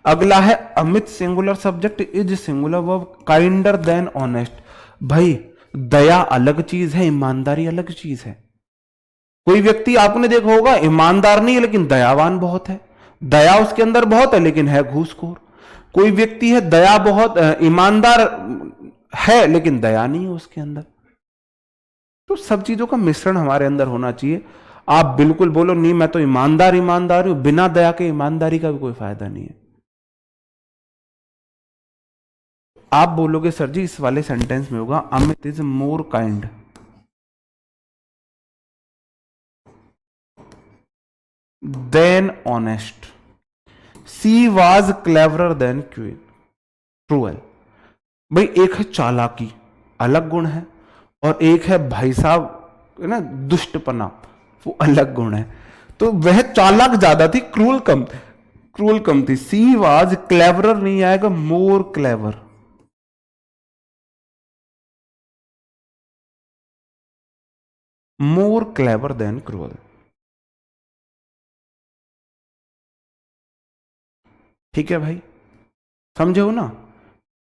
अगला है Amit singular subject is singular verb kinder than honest. भाई दया अलग चीज है, ईमानदारी अलग चीज है। कोई व्यक्ति आपने देखा होगा ईमानदार नहीं है लेकिन दयावान बहुत है, दया उसके अंदर बहुत है लेकिन है घूसखोर। कोई व्यक्ति है दया बहुत ईमानदार है लेकिन दया नहीं है उसके अंदर। तो सब चीजों का मिश्रण हमारे अंदर होना चाहिए। आप बिल्कुल बोलो नहीं मैं तो ईमानदार ईमानदार हूं, बिना दया के ईमानदारी का भी कोई फायदा नहीं है। आप बोलोगे सर जी इस वाले सेंटेंस में होगा Amit is more kind than honest, she was cleverer than cruel. भाई एक है चालाकी, अलग गुण है, और एक है भाई साहब है ना दुष्टपना, वो अलग गुण है। तो वह चालाक ज्यादा थी, क्रूल कम, क्रूल कम थी। सी वाज क्लेवरर नहीं आएगा, more clever, more clever than cruel, ठीक है भाई, समझे हो ना।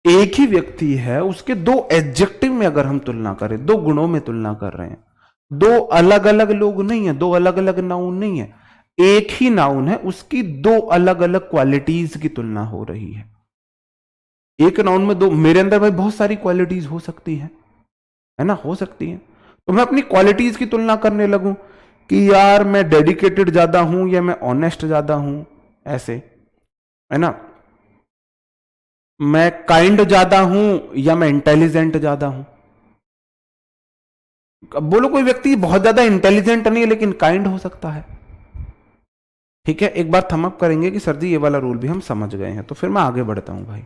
एक ही व्यक्ति है, उसके दो एडजेक्टिव में अगर हम तुलना करें, दो गुणों में तुलना कर रहे हैं, दो अलग अलग लोग नहीं है, दो अलग अलग नाउन नहीं है, एक ही नाउन है, उसकी दो अलग अलग क्वालिटीज की तुलना हो रही है। एक नाउन में दो, मेरे अंदर भाई बहुत सारी क्वालिटीज हो सकती है ना, हो सकती है। तो मैं अपनी क्वालिटीज की तुलना करने लगूं कि यार मैं डेडिकेटेड ज्यादा हूं या मैं ऑनेस्ट ज्यादा हूं, ऐसे, है ना, मैं काइंड ज्यादा हूं या मैं इंटेलिजेंट ज्यादा हूं। अब बोलो कोई व्यक्ति बहुत ज्यादा इंटेलिजेंट नहीं है लेकिन काइंड हो सकता है। ठीक है, एक बार थम अप करेंगे कि सर जी ये वाला रूल भी हम समझ गए हैं, तो फिर मैं आगे बढ़ता हूं भाई।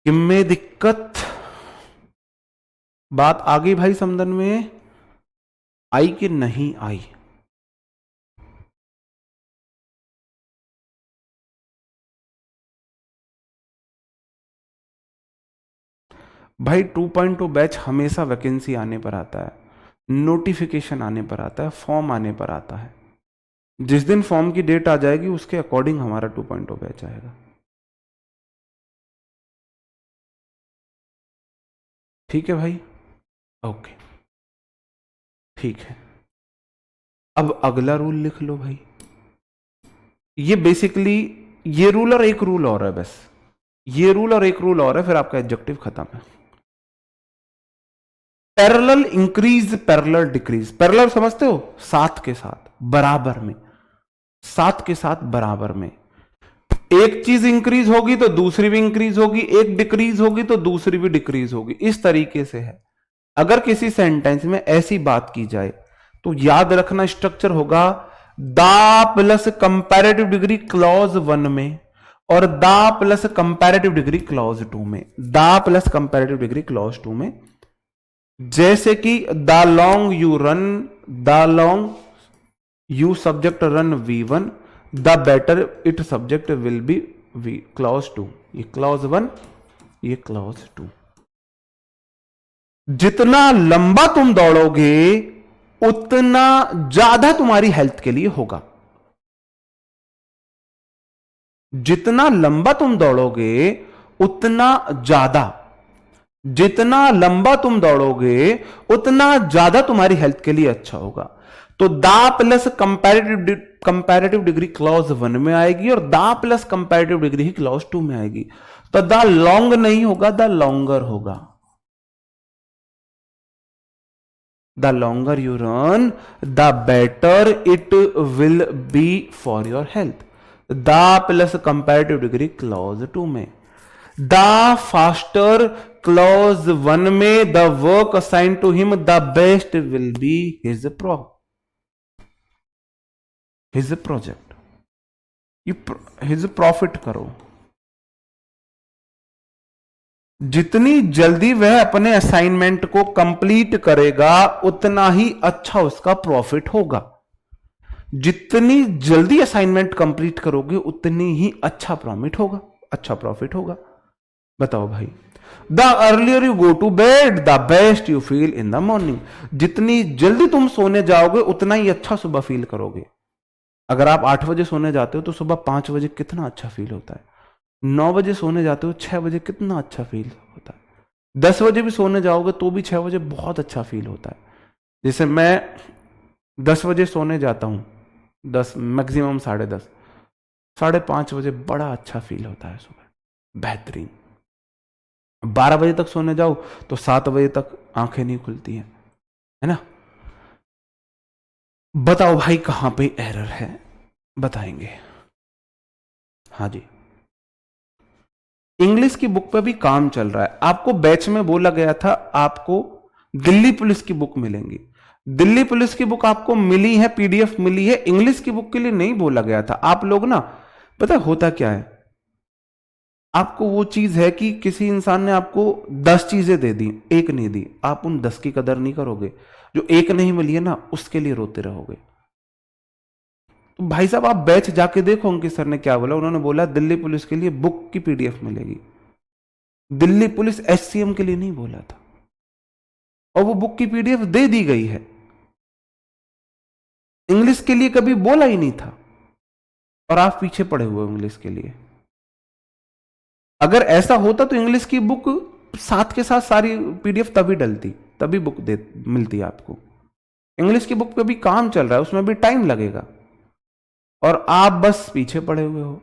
कि में दिक्कत, बात आ गई भाई समझन में, आई कि नहीं आई? भाई 2.2 बैच हमेशा वैकेंसी आने पर आता है, नोटिफिकेशन आने पर आता है, फॉर्म आने पर आता है। जिस दिन फॉर्म की डेट आ जाएगी उसके अकॉर्डिंग हमारा 2.0 बैच आएगा। ठीक है भाई, ओके, ठीक है। अब अगला रूल लिख लो भाई। ये बेसिकली ये रूल और एक रूल और है, बस ये रूल और एक रूल और है, फिर आपका एडजेक्टिव खत्म है। Parallel increase, parallel decrease. Parallel समझते हो, साथ के साथ, बराबर में, साथ के साथ बराबर में। एक चीज इंक्रीज होगी तो दूसरी भी इंक्रीज होगी, एक डिक्रीज होगी तो दूसरी भी डिक्रीज होगी, इस तरीके से है। अगर किसी सेंटेंस में ऐसी बात की जाए तो याद रखना स्ट्रक्चर होगा दा प्लस कंपैरेटिव डिग्री क्लॉज 1 में और the plus comparative degree clause 2 में, दा प्लस कंपैरेटिव डिग्री क्लॉज 2 में। जैसे कि the long you run, the long you subject run V1, the better it subject will be V clause 2। ये clause 1, ये clause 2। जितना लंबा तुम दौड़ोगे उतना ज्यादा तुम्हारी हेल्थ के लिए होगा। जितना लंबा तुम दौड़ोगे उतना ज्यादा, जितना लंबा तुम दौड़ोगे उतना ज्यादा तुम्हारी हेल्थ के लिए अच्छा होगा। तो दा प्लस कंपैरेटिव डिग्री क्लॉज 1 में आएगी और दा प्लस कंपैरेटिव डिग्री ही क्लॉज 2 में आएगी। तो द लॉन्ग नहीं होगा, द लॉन्गर होगा। The longer you run the better it will be for your health. The plus comparative degree clause 2 में। द फास्टर क्लॉज 1 में the work assign to him the best will be his project. His profit करो। जितनी जल्दी वह अपने assignment को complete करेगा उतना ही अच्छा उसका प्रॉफिट होगा। जितनी जल्दी असाइनमेंट कंप्लीट करोगे उतनी ही अच्छा प्रॉफिट होगा, अच्छा प्रॉफिट होगा। बताओ भाई, the earlier you go to bed the best you feel in the morning. जितनी जल्दी तुम सोने जाओगे उतना ही अच्छा सुबह फील करोगे। अगर आप 8 बजे सोने जाते हो तो सुबह 5 बजे कितना अच्छा फील होता है। 9 बजे सोने जाते हो 6 बजे कितना अच्छा फील होता है। 10 बजे भी सोने जाओगे तो भी 6 बजे बहुत अच्छा फील होता है। जैसे मैं 10 बजे सोने जाता हूं, 10 मैक्सिमम 10:30, 5:30 बजे बड़ा अच्छा फील होता है सुबह, बेहतरीन। 12 बजे तक सोने जाओ तो 7 बजे तक आंखें नहीं खुलती हैं, है ना। बताओ भाई कहां पे एरर है, बताएंगे। हाँ जी, इंग्लिश की बुक पे भी काम चल रहा है। आपको बैच में बोला गया था आपको दिल्ली पुलिस की बुक मिलेंगी। दिल्ली पुलिस की बुक आपको मिली है, पीडीएफ मिली है। इंग्लिश की बुक के लिए नहीं बोला गया था। आप लोग ना, पता होता क्या है, आपको वो चीज है कि किसी इंसान ने आपको 10 चीजें दे दी, एक नहीं दी, आप उन 10 की कदर नहीं करोगे। जो एक नहीं मिली है ना उसके लिए रोते रहोगे। तो भाई साहब आप बैच जाके देखो अंकित सर ने क्या बोला। उन्होंने बोला दिल्ली पुलिस के लिए बुक की पीडीएफ मिलेगी। दिल्ली पुलिस एचसीएम के लिए नहीं बोला था, और वो बुक की पीडीएफ दे दी गई है। इंग्लिश के लिए कभी बोला ही नहीं था। और आप पीछे पड़े हुए हो इंग्लिश के लिए। अगर ऐसा होता तो इंग्लिश की बुक साथ के साथ सारी पीडीएफ तभी डलती, तभी बुक दे मिलती आपको। इंग्लिश की बुक पे भी काम चल रहा है, उसमें भी टाइम लगेगा, और आप बस पीछे पड़े हुए हो।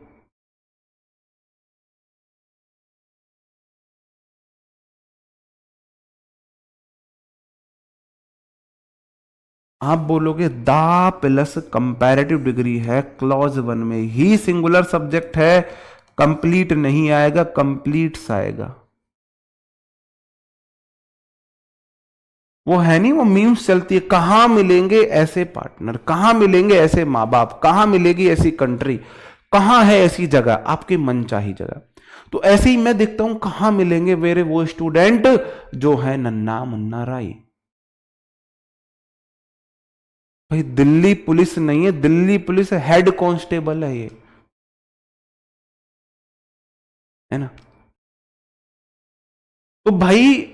आप बोलोगे दा प्लस कंपैरेटिव डिग्री है, क्लॉज 1 में ही सिंगुलर सब्जेक्ट है, कंप्लीट नहीं आएगा, कंप्लीट्स आएगा। वो है नहीं, वो मीम्स चलती है, कहां मिलेंगे ऐसे पार्टनर, कहां मिलेंगे ऐसे माँ बाप, कहां मिलेगी ऐसी कंट्री, कहां है ऐसी जगह, आपकी मनचाही जगह। तो ऐसे ही मैं देखता हूं कहां मिलेंगे मेरे वो स्टूडेंट जो है नन्ना मुन्ना राय। भाई दिल्ली पुलिस नहीं है, दिल्ली पुलिस हेड कांस्टेबल है ये, है ना। तो भाई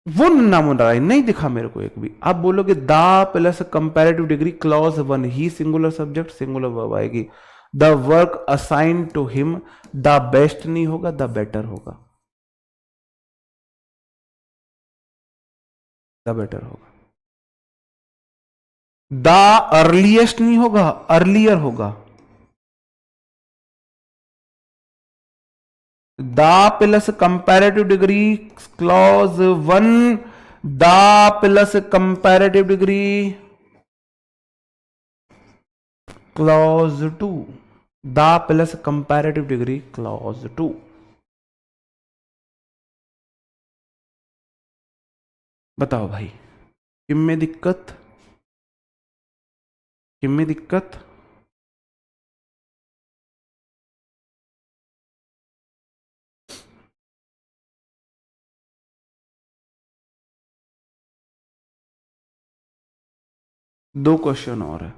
वो नन्ना मुन्ना राय नहीं दिखा मेरे को एक भी। आप बोलोगे the plus comparative degree clause 1 ही सिंगुलर सब्जेक्ट सिंगुलर वर्ब आएगी। The work assign to him, the best नहीं होगा, द बेटर होगा, द बेटर होगा। द अर्लीएस्ट नहीं होगा, अर्लियर होगा। The plus comparative degree clause 1, the plus comparative degree clause 2, the plus comparative degree clause 2। बताओ भाई, किम में दिक्कत, किम में दिक्कत। दो क्वेश्चन और है।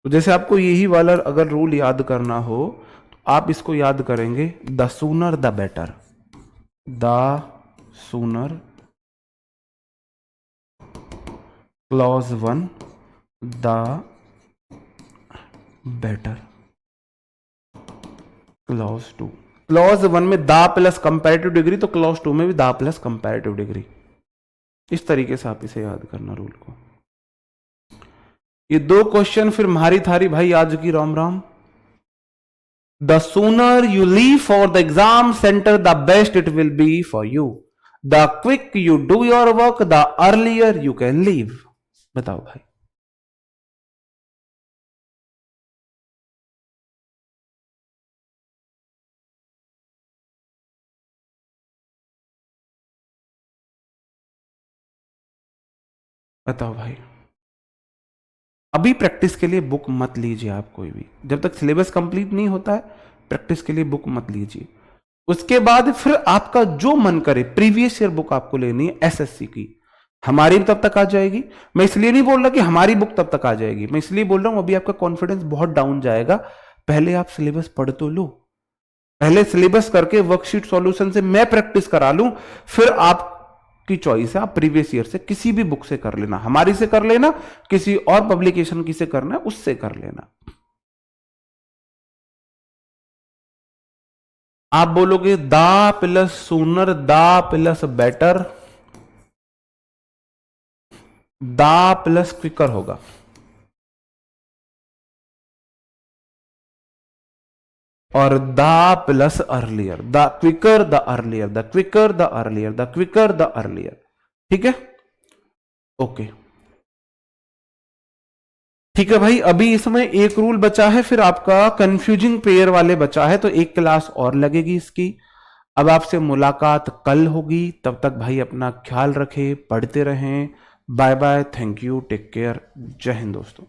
तो जैसे आपको यही वाला अगर रूल याद करना हो तो आप इसको याद करेंगे, the sooner the better, the sooner clause 1, the better clause 2। Clause 1 में द प्लस कंपैरेटिव डिग्री, तो क्लॉज 2 में भी द प्लस कंपैरेटिव डिग्री। इस तरीके से आप इसे याद करना रूल को। ये दो क्वेश्चन फिर मारी थारी भाई आज की Ram Ram. The sooner you leave for the exam centre the best it will be for you, the quick you do your work the earlier you can leave. बताओ भाई। बताओ भाई। अभी प्रैक्टिस के लिए बुक मत लीजिए आप कोई भी, जब तक सिलेबस कंप्लीट नहीं होता है प्रैक्टिस के लिए बुक मत लीजिए। उसके बाद फिर आपका जो मन करे प्रीवियस ईयर बुक आपको लेनी है एसएससी की, हमारी भी तब तक आ जाएगी। मैं इसलिए नहीं बोल रहा कि हमारी बुक तब तक आ जाएगी, मैं इसलिए बोल रहा हूं अभी आपका कॉन्फिडेंस बहुत डाउन जाएगा। पहले आप सिलेबस पढ़ तो लो, पहले सिलेबस करके वर्कशीट सॉल्यूशन से मैं प्रैक्टिस करा लूं, फिर आप की चॉइस है, आप प्रीवियस ईयर से किसी भी बुक से कर लेना, हमारी से कर लेना, किसी और पब्लिकेशन की से करना है उससे कर लेना। आप बोलोगे the plus sooner the plus better, the plus quicker होगा। और the plus earlier, the quicker the earlier, the quicker the earlier, the quicker the earlier. ठीक है, ओके ठीक है भाई। अभी इसमें एक रूल बचा है, फिर आपका कंफ्यूजिंग पेयर वाले बचा है, तो एक क्लास और लगेगी इसकी। अब आपसे मुलाकात कल होगी, तब तक भाई अपना ख्याल रखें, पढ़ते रहें। Bye bye, thank you, take care, जय हिंद दोस्तों।